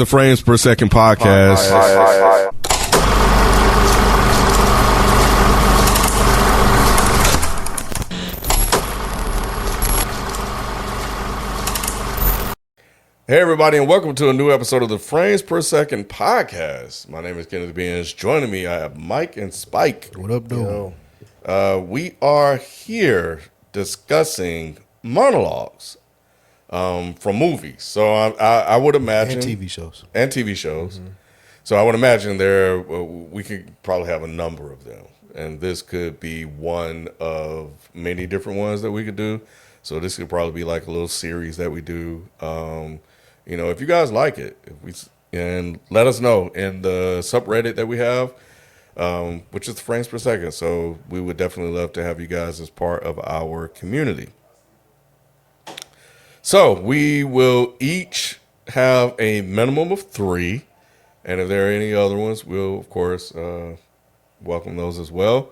The Frames Per Second podcast. Hey everybody, and welcome to a new episode of the Frames Per Second podcast. My name is Kenneth Beans. Joining me, I have Mike and Spike. What up, dude? We are here discussing monologues from movies. So I would imagine... And TV shows. Mm-hmm. So I would imagine we could probably have a number of them. And this could be one of many different ones that we could do. So this could probably be like a little series that we do. If you guys like it, and let us know in the subreddit that we have, which is the Frames Per Second. So we would definitely love to have you guys as part of our community. So we will each have a minimum of 3, and if there are any other ones, we'll of course welcome those as well.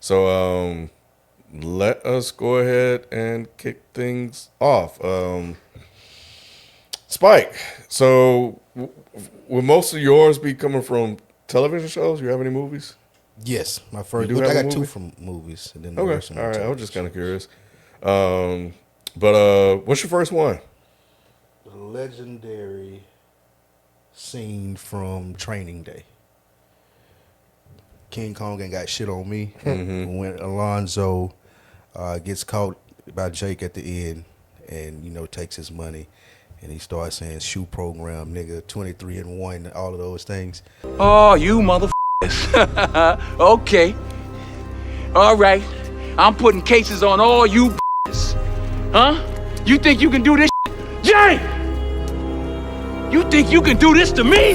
So let us go ahead and kick things off. Spike, so will most of yours be coming from television shows? You have any movies? Yes, my first. I got 2 from movies, and then okay. All right, I was just kind of curious. But what's your first one? The legendary scene from Training Day. King Kong ain't got shit on me. Mm-hmm. When Alonzo gets caught by Jake at the end, and takes his money. And he starts saying shoe program, nigga, 23-1, all of those things. Oh, you motherfuckers. Okay. All right. I'm putting cases on all you huh? You think you can do this Jay! You think you can do this to me?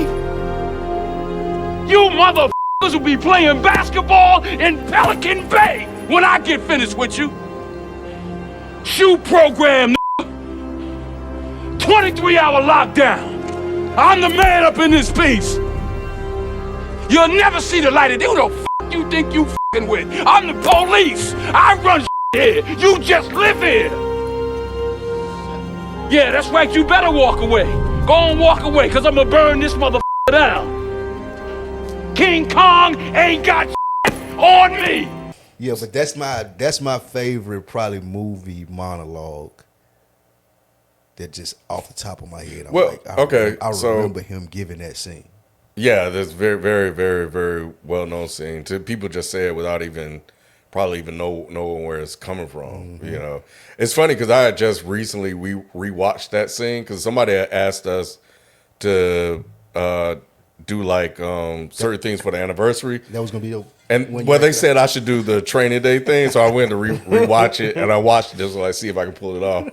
You motherfuckers will be playing basketball in Pelican Bay when I get finished with you. Shoe program, 23-hour lockdown. I'm the man up in this piece. You'll never see the light of who the fuck you think you fucking with. I'm the police. I run here. You just live here. Yeah, that's right. You better walk away. Go on, walk away, because I'm going to burn this motherfucker down. King Kong ain't got on me. Yeah, but that's my favorite probably movie monologue. That just off the top of my head, I remember him giving that scene. Yeah, that's very, very, very, very well-known scene. People just say it without probably even knowing where it's coming from. Mm-hmm. It's funny because I had just recently rewatched that scene because somebody had asked us to do like certain things for the anniversary. That was gonna be they said I should do the Training Day thing, so I went to rewatch it, and I watched it just to see if I can pull it off.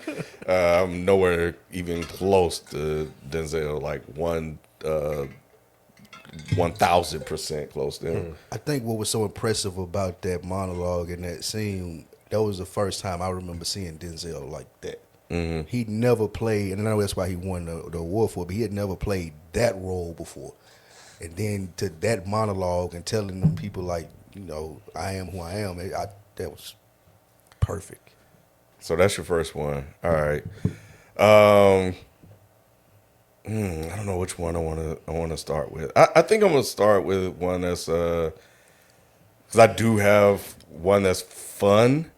I'm nowhere even close to Denzel, like 1,000% close to him. I think what was so impressive about that monologue and that scene, that was the first time I remember seeing Denzel like that. Mm-hmm. He'd never played, and I know that's why he won the award for it, but he had never played that role before. And then to that monologue and telling them people like, I am who I am, that was perfect. So that's your first one. All right. I don't know which one I want to start with. I think I'm gonna start with one that's because I do have one that's fun,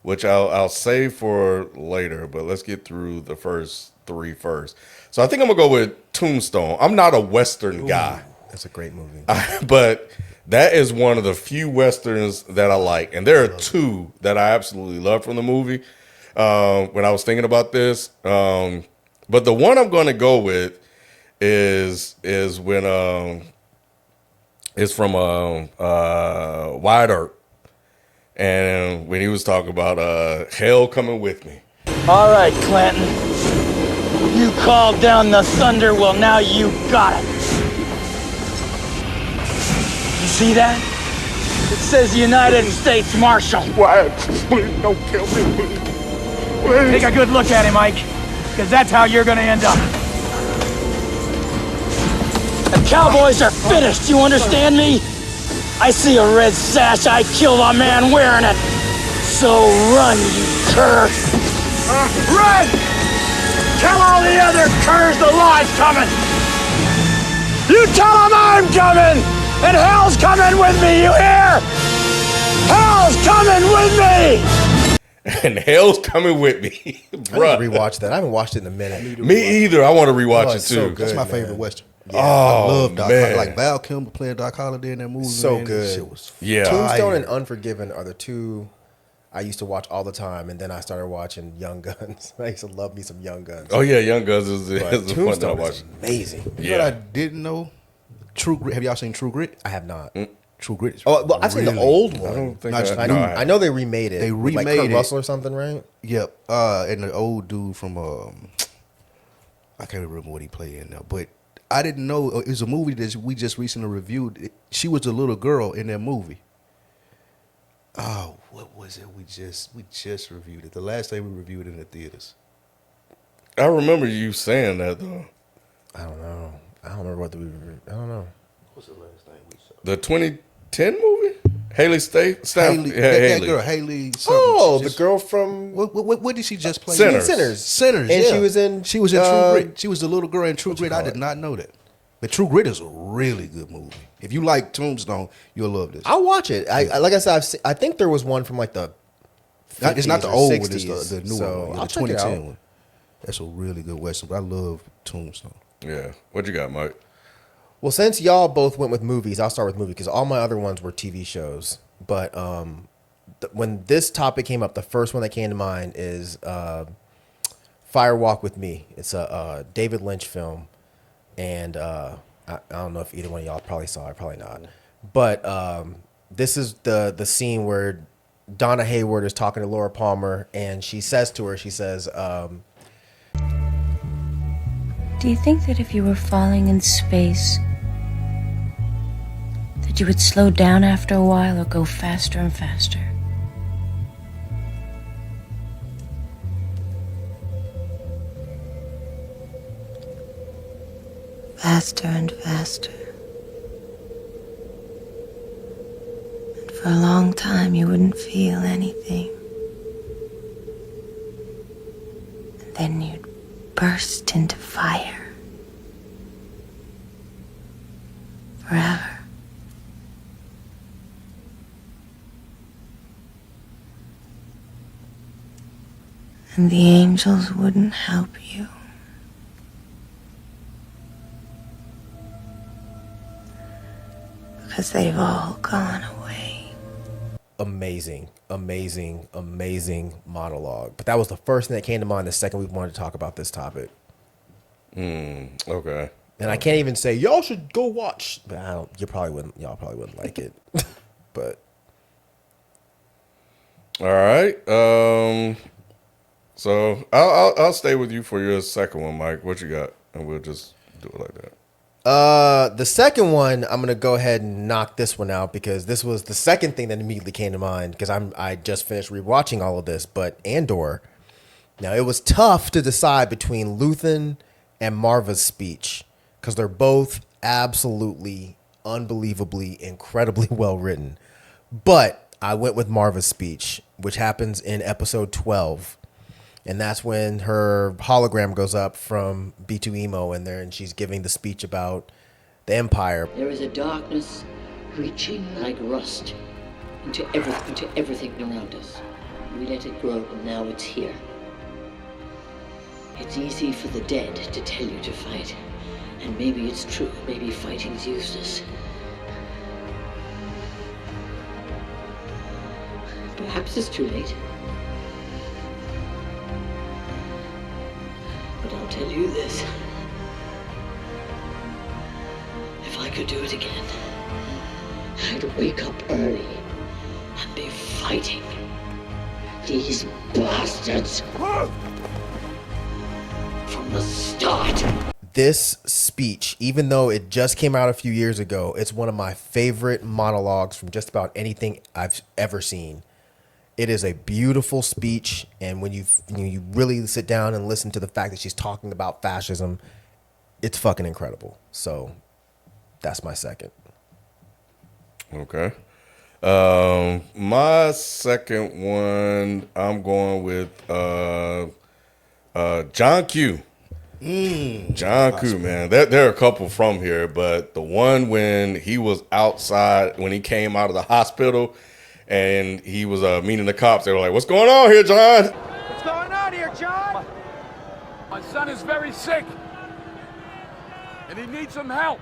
which I'll save for later. But let's get through the first 3 first. So I think I'm gonna go with Tombstone. I'm not a Western guy. That's a great movie. But that is one of the few Westerns that I like. And there are 2 that I absolutely love from the movie when I was thinking about this. But the one I'm going to go with is when it's from Wyatt Earp. And when he was talking about hell coming with me. All right, Clanton. You called down the thunder. Well, now you got it. See that? It says United States Marshal. Wyatt, please don't kill me, please. Please. Take a good look at him, Mike, because that's how you're going to end up. The Cowboys are finished, you understand me? I see a red sash, I kill a man wearing it. So run, you cur. Run! Tell all the other curs the lie's coming! You tell them I'm coming, and hell's coming with me, you hear? Hell's coming with me! And hell's coming with me, I need to bruh. rewatch that. I haven't watched it in a minute. Me either. I want to rewatch Oh, it it's too. so good. That's my man. favorite Western. Oh, I love Doc man. Holliday. Like Val Kilmer playing Doc Holliday in that movie. So man, that good. shit was Yeah. Tombstone fire. and Unforgiven are the two I used to watch all the time, and then I started watching Young Guns. I used to love me some Young Guns. Oh yeah, Young Guns is But the one that I Tombstone watched. is amazing. You know what I Yeah. didn't know? True Grit. Have y'all seen True Grit? I have not. True Grit. Is Oh, well, I've seen the really- old one. I don't think Not just- I, I, no, know, I I know they remade it. They with, like remade Kurt it. Russell or something, right? Yep. And the old dude from I can't remember what he played in now, but I didn't know it was a movie that we just recently reviewed. She was a little girl in that movie. Oh, what was it? We just reviewed it. The last day we reviewed it in the theaters. I remember you saying that though. I don't know. I don't remember what the I don't know. What's the last thing we saw? The 2010 movie? Haley Staff? Haley, Yeah, that Haley. girl, Haley. Something. Oh, She the just- girl from What did she just play? Sinners. Sinners. And yeah. she was in, She was in uh, True Grit. She was the little girl in True Grit. I did not know that. But True Grit is a really good movie. If you like Tombstone, you'll love this. I'll watch it. I like I said, I think there was one from like the. It's not the 50s or old one, 60s, it's the new so one. Yeah, I'll the check it 2010 out. one. That's a really good Western. I love Tombstone. Yeah. What you got, Mike? Well, since y'all both went with movies, I'll start with movies because all my other ones were TV shows. But when this topic came up, the first one that came to mind is Firewalk with Me. It's a David Lynch film, and I don't know if either one of y'all probably saw it, probably not. But this is the scene where Donna Hayward is talking to Laura Palmer, and she says to her, she says, Do you think that if you were falling in space, that you would slow down after a while or go faster and faster? Faster and faster. And for a long time, you wouldn't feel anything. And then you'd burst into fire. Forever. And the angels wouldn't help you. Because they've all gone away. amazing monologue. But that was the first thing that came to mind the second we wanted to talk about this topic. Okay. And I can't even say y'all should go watch. But I don't. Y'all probably wouldn't like it. But All right. So I'll stay with you for your second one, Mike. What you got? And we'll just do it like that. the second one, I'm gonna go ahead and knock this one out because this was the second thing that immediately came to mind because I just finished rewatching all of this. But Andor. Now it was tough to decide between Luthen and Marva's speech because they're both absolutely, unbelievably, incredibly well written. But I went with Marva's speech, which happens in episode 12. And that's when her hologram goes up from B2EMO in there and she's giving the speech about the Empire. There is a darkness reaching like rust into everything around us. We let it grow and now it's here. It's easy for the dead to tell you to fight. And maybe it's true, maybe fighting's useless. Perhaps it's too late. But I'll tell you this. If I could do it again, I'd wake up early and be fighting these bastards from the start. This speech, even though it just came out a few years ago, it's one of my favorite monologues from just about anything I've ever seen. It is a beautiful speech, and when you really sit down and listen to the fact that she's talking about fascism, it's fucking incredible. So that's my second. Okay. My second one, I'm going with John Q. John Koo, man. There are a couple from here, but the one when he was outside, when he came out of the hospital and he was meeting the cops, they were like, "What's going on here, John?" What's going on here, John? My son is very sick, and he needs some help.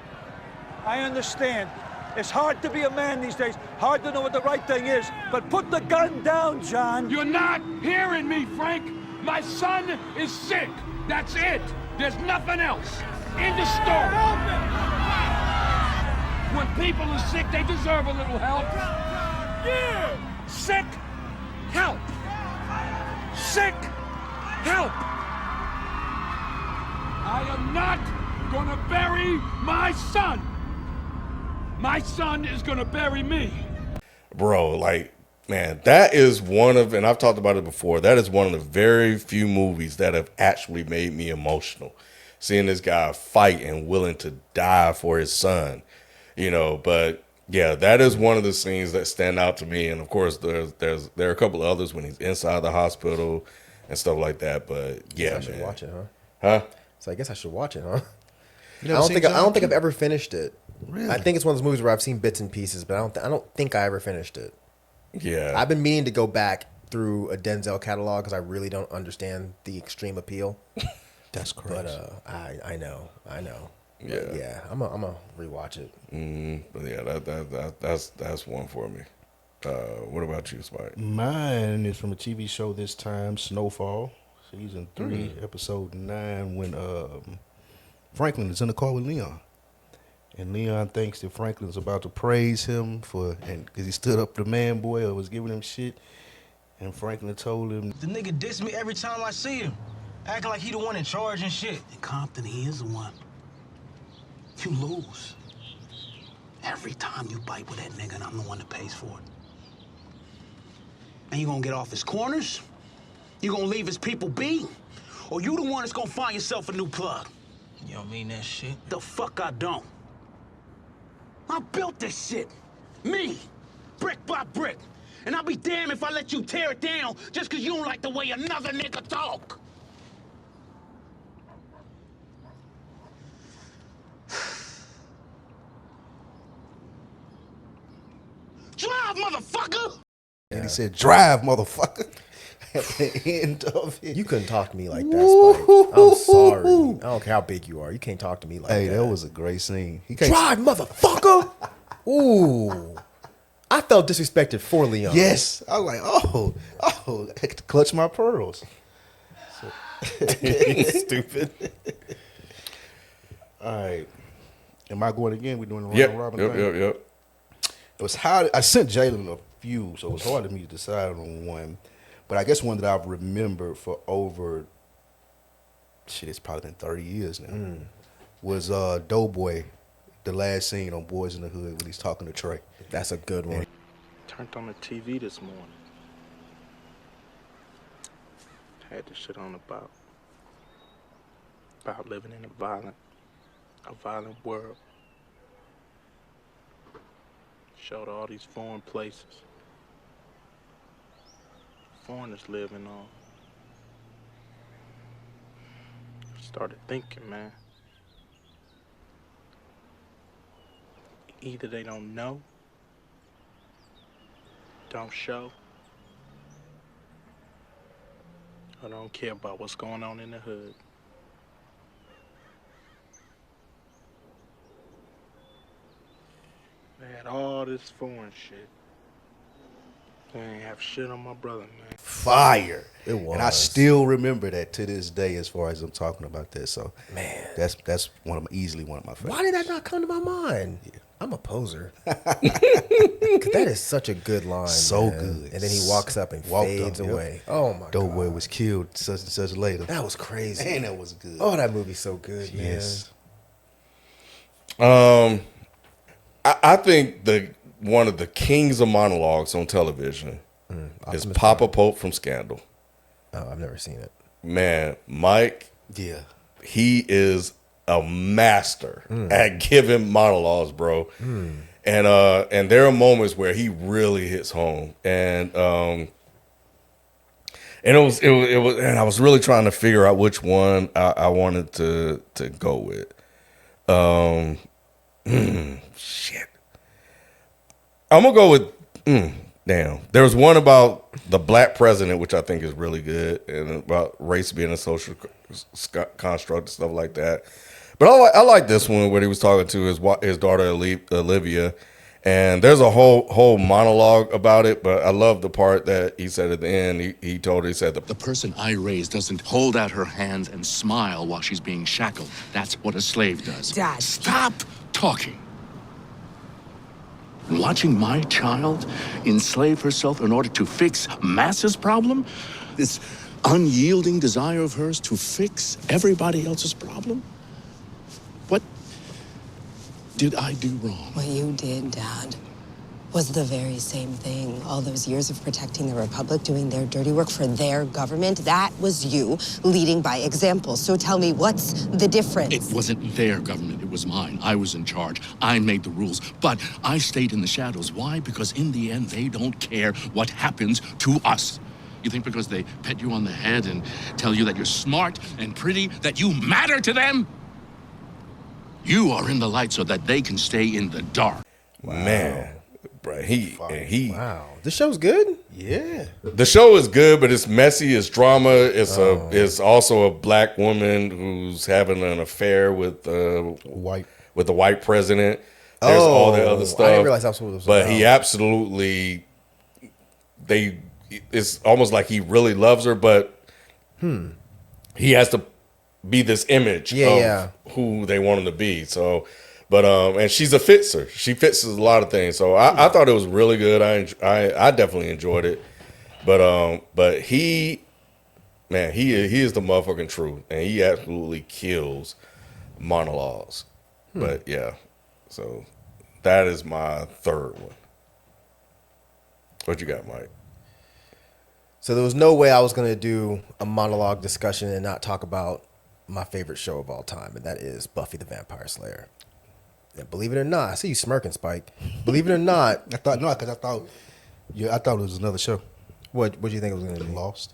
I understand. It's hard to be a man these days. Hard to know what the right thing is. But put the gun down, John. You're not hearing me, Frank. My son is sick. That's it. There's nothing else. End of story. When people are sick, they deserve a little help. Yeah. Sick, help. Sick, help. I am not gonna bury my son. My son is gonna bury me. Bro, like, man, that is one of, and I've talked about it before, that is one of the very few movies that have actually made me emotional. Seeing this guy fight and willing to die for his son, you know. But yeah, that is one of the scenes that stand out to me. And of course, there are a couple of others when he's inside the hospital and stuff like that. But yeah, I should watch it, huh? So I guess I should watch it, huh? You never seen I don't think John I've ever finished it. Really? I think it's one of those movies where I've seen bits and pieces, but I don't think I ever finished it. Yeah, I've been meaning to go back through a Denzel catalog because I really don't understand the extreme appeal. That's crazy. But I know. Yeah. But yeah, I'm a rewatch it. But yeah, that's one for me. What about you, Spike? Mine is from a TV show this time, Snowfall, season 3, episode 9, when Franklin is in the car with Leon. And Leon thinks that Franklin's about to praise him because he stood up to the man boy or was giving him shit. And Franklin told him, The nigga diss me every time I see him, acting like he the one in charge and shit. In Compton, he is the one. You lose. Every time you bite with that nigga, and I'm the one that pays for it. And you gonna get off his corners? You gonna leave his people be? Or you the one that's gonna find yourself a new plug? You don't mean that shit? The fuck I don't. I built this shit. Me. Brick by brick. And I'll be damned if I let you tear it down just because you don't like the way another nigga talk. Drive, motherfucker! and he said, "Drive, motherfucker." At the end of it. You couldn't talk to me like that, Spike. I'm sorry. I don't care how big you are. You can't talk to me like Hey, that. that was a great scene. He can't Drive, motherfucker! Ooh. I felt disrespected for Leon. Yes. I was like, oh, I had to clutch my pearls. Stupid. All right. Am I going again? We doing the round robin thing? Yep. It was hard. I sent Jalen a few, so it was hard for me to decide on one. But I guess one that I've remembered for over, it's probably been 30 years now, was Doughboy, the last scene on Boys in the Hood when he's talking to Trey. That's a good one. Turned on the TV this morning. Had the shit on about living in a violent world. Showed all these foreign places foreigners living on. Started thinking, man. Either they don't know, don't show, or don't care about what's going on in the hood. They had all this foreign shit. They ain't have shit on my brother, man. Fire. It was. And I still remember that to this day as far as I'm talking about that. So Man. that's easily one of my favorites. Why did that not come to my mind? Yeah. I'm a poser. 'Cause that is such a good line. So man. good. And then he walks up and fades away. Oh my Doughboy God. was killed such and such later. That was crazy. Man, that was good. Oh, that movie's so good, man. Yes. I think one of the kings of monologues on television is Papa Pope from Scandal. Oh, I've never seen it. Man, Mike, Yeah. he is a master at giving monologues, bro. And there are moments where he really hits home. And And it was, and I was really trying to figure out which one I wanted to go with. Shit. I'm gonna go with damn. There was one about the black president, which I think is really good, and about race being a social construct and stuff like that. But I like this one where he was talking to his daughter Olivia, and there's a whole monologue about it. But I love the part that he said at the end. He told her, he said, The person I raised doesn't hold out her hands and smile while she's being shackled. That's what a slave does. Dad. Stop talking. Watching my child enslave herself in order to fix Mass's problem? This unyielding desire of hers to fix everybody else's problem? What did I do wrong? What you did, Dad, was the very same thing. All those years of protecting the Republic, doing their dirty work for their government, that was you leading by example. So tell me, what's the difference? It wasn't their government, it was mine. I was in charge. I made the rules. But I stayed in the shadows. Why? Because in the end, they don't care what happens to us. You think because they pet you on the head and tell you that you're smart and pretty, that you matter to them? You are in the light so that they can stay in the dark. man. Bro, wow, this show's good. Yeah, the show is good, but it's messy. It's drama. It's also a black woman who's having an affair with the white president. There's all the other stuff. I didn't realize that's what it was But about. he absolutely, it's almost like he really loves her, but he has to be this image of who they want him to be. So. But and she's a fixer. She fixes a lot of things. So I thought it was really good. I definitely enjoyed it. But he is the motherfucking truth, and he absolutely kills monologues. But yeah, so that is my third one. What you got, Mike? So there was no way I was going to do a monologue discussion and not talk about my favorite show of all time, and that is Buffy the Vampire Slayer. And believe it or not, I see you smirking, Spike. Believe it or not, I thought it was another show. What do you think it was going to be? Lost.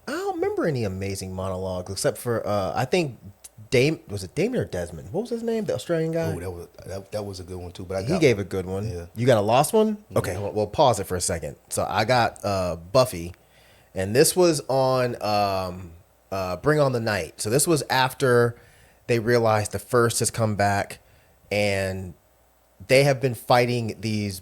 I don't remember any amazing monologues except for I think Damien or Desmond? What was his name? The Australian guy. Oh, that was a good one too. But he gave a good one. Yeah. You got a lost one? Okay, well pause it for a second. So I got Buffy, and this was on Bring On the Night. So this was after they realized the First has come back, and they have been fighting these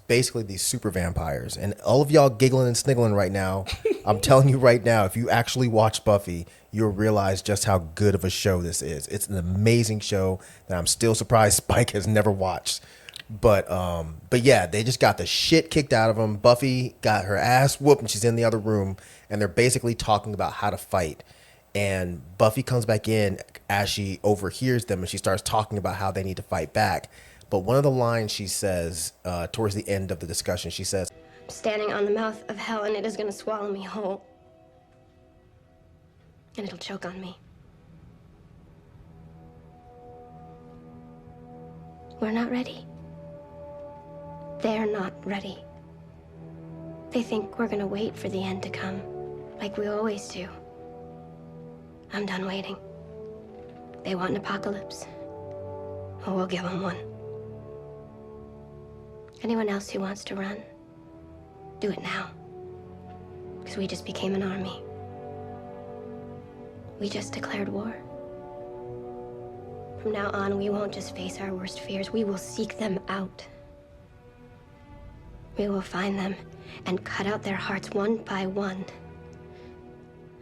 super vampires. And all of y'all giggling and sniggling right now, I'm telling you right now, if you actually watch Buffy, you'll realize just how good of a show this is. It's an amazing show that I'm still surprised Spike has never watched. But yeah, they just got the shit kicked out of them. Buffy got her ass whooped, and she's in the other room, and they're basically talking about how to fight. And Buffy comes back in as she overhears them, and she starts talking about how they need to fight back. But one of the lines she says towards the end of the discussion, she says, I'm standing on the mouth of hell, and it is going to swallow me whole. And it'll choke on me. We're not ready. They're not ready. They think we're going to wait for the end to come, like we always do. I'm done waiting. They want an apocalypse. Well, we'll give them one. Anyone else who wants to run, do it now. Because we just became an army. We just declared war. From now on, we won't just face our worst fears. We will seek them out. We will find them and cut out their hearts one by one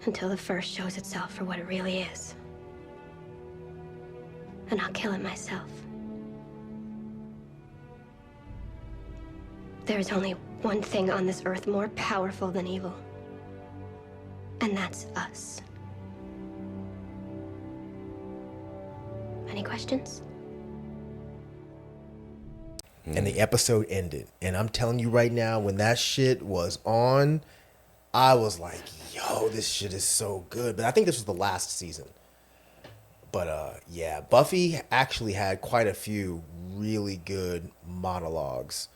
until the First shows itself for what it really is. And I'll kill it myself. There is only one thing on this earth more powerful than evil. And that's us. Any questions? and the episode ended. And I'm telling you right now, when that shit was on, I was like, yo, this shit is so good. But I think this was the last season. But yeah, Buffy actually had quite a few really good monologues.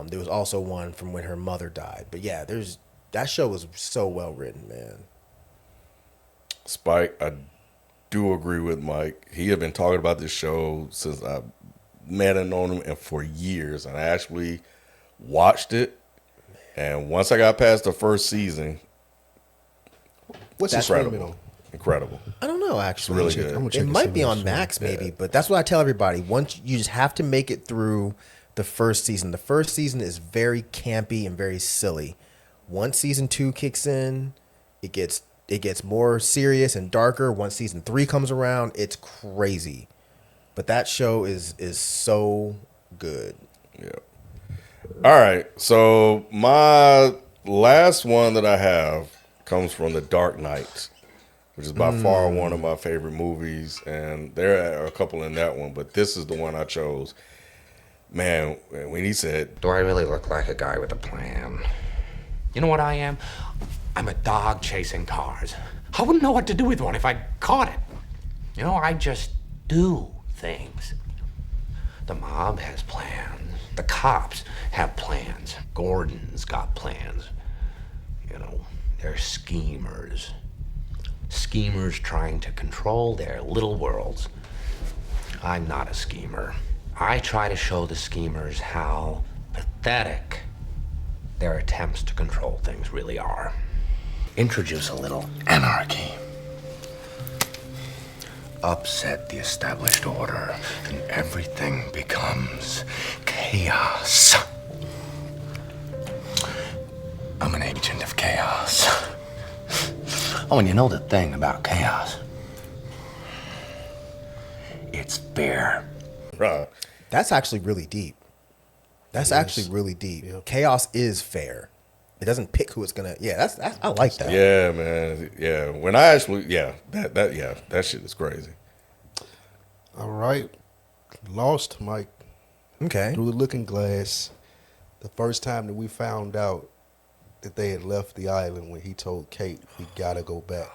There was also one from when her mother died. But yeah, that show was so well written, man. Spike, I do agree with Mike. He had been talking about this show since I met and known him and for years. And I actually watched it. And once I got past the first season, what's it streaming on? Incredible. I don't know, actually. It's really good. It might be on Max, maybe, but that's what I tell everybody. Once you just have to make it through the first season. The first season is very campy and very silly. Once season 2 kicks in, it gets more serious and darker. Once season 3 comes around, it's crazy. But that show is so good. Yeah. All right. So my last one that I have comes from The Dark Knight, which is by far one of my favorite movies. And there are a couple in that one, but this is the one I chose. Man, when he said, "Do I really look like a guy with a plan?" You know what I am? I'm a dog chasing cars. I wouldn't know what to do with one if I caught it. You know, I just do things. The mob has plans. The cops have plans. Gordon's got plans. You know, they're schemers. Schemers trying to control their little worlds. I'm not a schemer. I try to show the schemers how pathetic their attempts to control things really are. Introduce a little anarchy. Upset the established order, and everything becomes chaos. I'm an agent of chaos. Oh, and you know the thing about chaos? It's fair. Right. That's actually really deep. That's actually really deep. Yeah. Chaos is fair. It doesn't pick who it's gonna. Yeah, that's I like that. Yeah, man. Yeah, when I actually, that shit is crazy. All right, Lost, Mike. Okay. Through the Looking Glass, the first time that we found out that they had left the island, when he told Kate, "We gotta go back."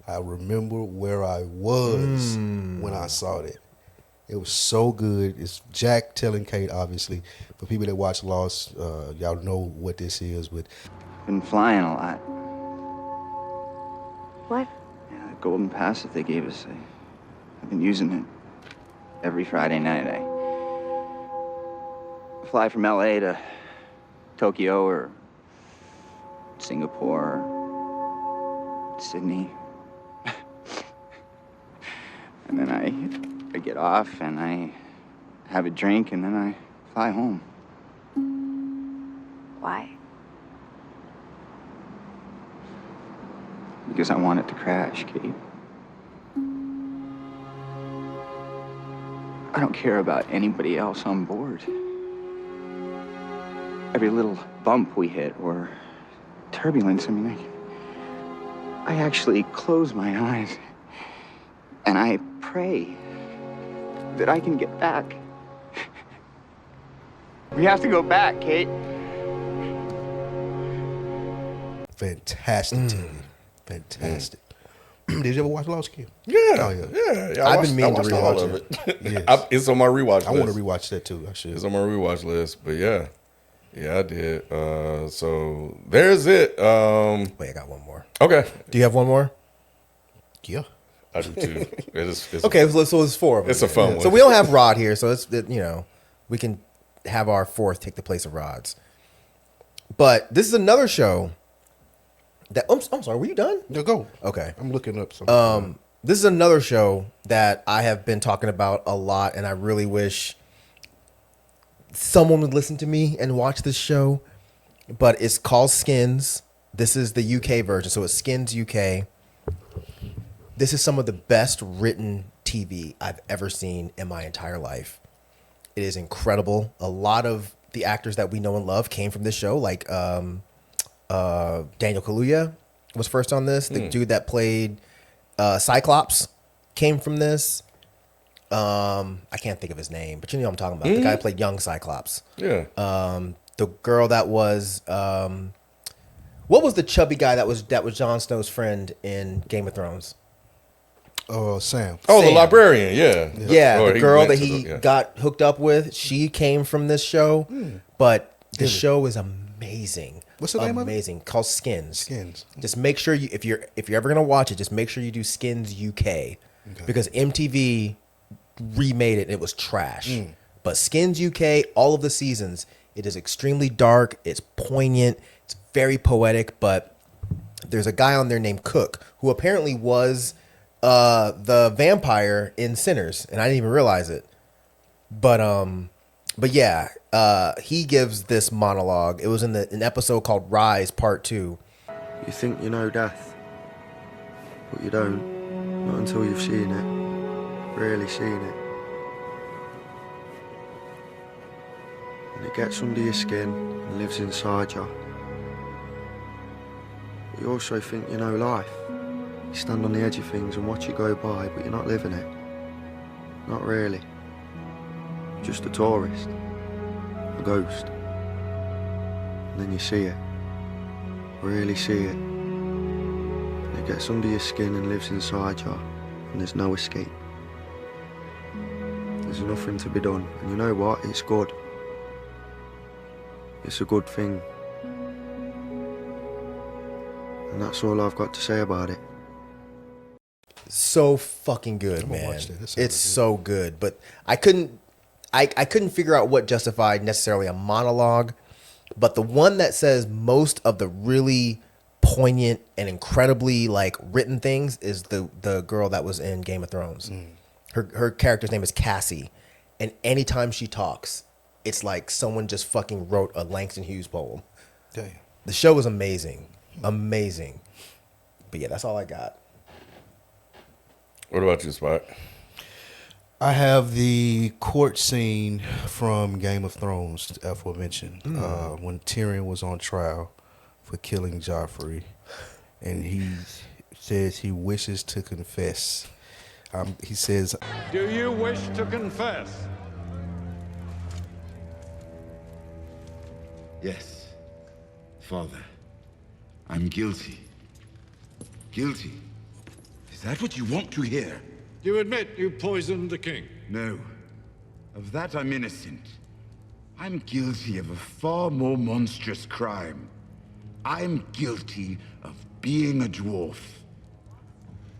I remember where I was when I saw that. It was so good. It's Jack telling Kate, obviously. For people that watch Lost, y'all know what this is, but Been flying a lot. What? Yeah, the golden pass that they gave us. I've been using it every Friday night. I fly from LA to Tokyo or Singapore or Sydney. And then I get off and I have a drink and then I fly home. Why? Because I want it to crash, Kate. I don't care about anybody else on board. Every little bump we hit or turbulence, I mean, I actually close my eyes and I pray that I can get back. We have to go back, Kate. fantastic TV. Fantastic. Did you ever watch Lost Kid? Yeah. Oh, yeah. Yeah. I've been meaning to all rewatch of it. Yes. It's on my rewatch list. I want to rewatch that too. I should. It's on my rewatch list. But yeah. Yeah, I did. So there's it. Wait, I got one more. Okay. Do you have one more? Yeah. I do too. It's Okay, so it's four of them. It's a fun one. So we don't have Rod here, so we can have our fourth take the place of Rod's. But this is another show that I'm sorry, were you done? No, go. Okay. I'm looking up something. This is another show that I have been talking about a lot, and I really wish someone would listen to me and watch this show. But it's called Skins. This is the UK version, so it's Skins UK. This is some of the best written TV I've ever seen in my entire life. It is incredible. A lot of the actors that we know and love came from this show, like Daniel Kaluuya was first on this. The dude that played Cyclops came from this. I can't think of his name, but you know what I'm talking about. The guy who played young Cyclops. Yeah. The girl that was what was the chubby guy that was Jon Snow's friend in Game of Thrones? Sam. Oh, Sam. the librarian. Yeah. Yeah, Or the he girl went that to he the- yeah. got hooked up with, she came from this show. But the show is amazing. What's the name of it? Amazing. Called Skins. Skins. Just make sure you, if you're ever gonna watch it, just make sure you do Skins UK, because MTV remade it and it was trash. But Skins UK, all of the seasons, it is extremely dark. It's poignant. It's very poetic. But there's a guy on there named Cook who apparently was the vampire in Sinners, and I didn't even realize it. But yeah, he gives this monologue. It was in an episode called Rise Part 2. You think you know death, but you don't. Not until you've seen it, really seen it. And it gets under your skin and lives inside you. But you also think you know life. You stand on the edge of things and watch it go by, but you're not living it. Not really. Just a tourist. A ghost. And then you see it. Really see it. And it gets under your skin and lives inside you. And there's no escape. There's nothing to be done. And you know what? It's good. It's a good thing. And that's all I've got to say about it. So fucking good, man. watch that. That sounds It's so good. But I couldn't figure out what justified necessarily a monologue. But the one that says most of the really poignant and incredibly like written things is the girl that was in Game of Thrones. Her character's name is Cassie. And anytime she talks, it's like someone just fucking wrote a Langston Hughes poem. Damn. The show is amazing. Amazing. But yeah, that's all I got. What about you, Spot? I have the court scene from Game of Thrones, aforementioned, when Tyrion was on trial for killing Joffrey, and he says he wishes to confess. He says, Do you wish to confess? Yes, Father. I'm guilty. Guilty. Is that what you want to hear? You admit you poisoned the king? No. Of that I'm innocent. I'm guilty of a far more monstrous crime. I'm guilty of being a dwarf.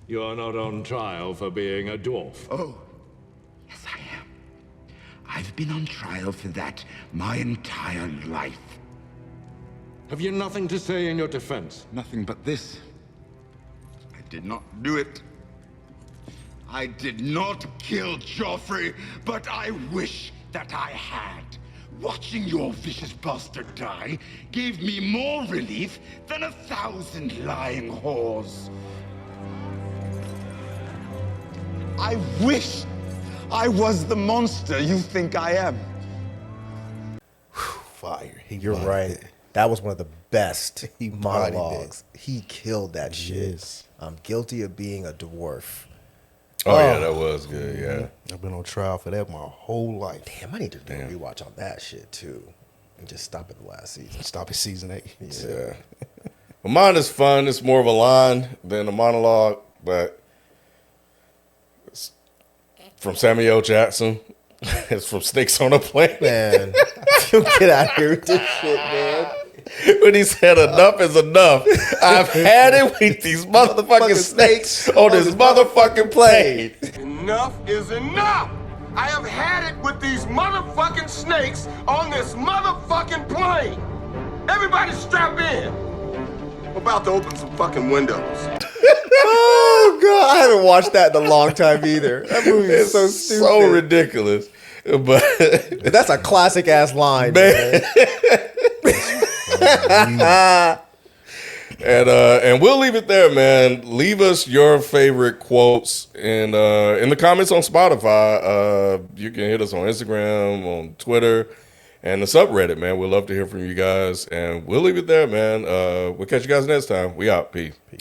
You are not on trial for being a dwarf. Oh, yes I am. I've been on trial for that my entire life. Have you nothing to say in your defense? Nothing but this. I did not do it. I did not kill Joffrey, but I wish that I had. Watching your vicious bastard die gave me more relief than 1,000 lying whores. I wish I was the monster you think I am. fire. You're right. That was one of the best monologues. He killed that shit. Yes. I'm guilty of being a dwarf. Oh, yeah, that was good, yeah. I've been on trial for that my whole life. Damn, I need to do a rewatch on that shit, too. And just stop at the last season. Stop at season 8. Yeah. Well, mine is fun. It's more of a line than a monologue, but it's from Samuel Jackson. It's from Snakes on a Plane. Man, get out of here with this shit, man. When he said enough is enough, I've had it with these motherfucking snakes on this motherfucking plane. Enough is enough! I have had it with these motherfucking snakes on this motherfucking plane! Everybody strap in! I'm about to open some fucking windows. Oh, God. I haven't watched that in a long time either. That movie is so stupid. So ridiculous. But that's a classic ass line, man. And we'll leave it there, man. Leave us your favorite quotes in the comments on Spotify. You can hit us on Instagram, on Twitter, and the subreddit, man. We'd love to hear from you guys. And we'll leave it there, man. We'll catch you guys next time. We out. Peace.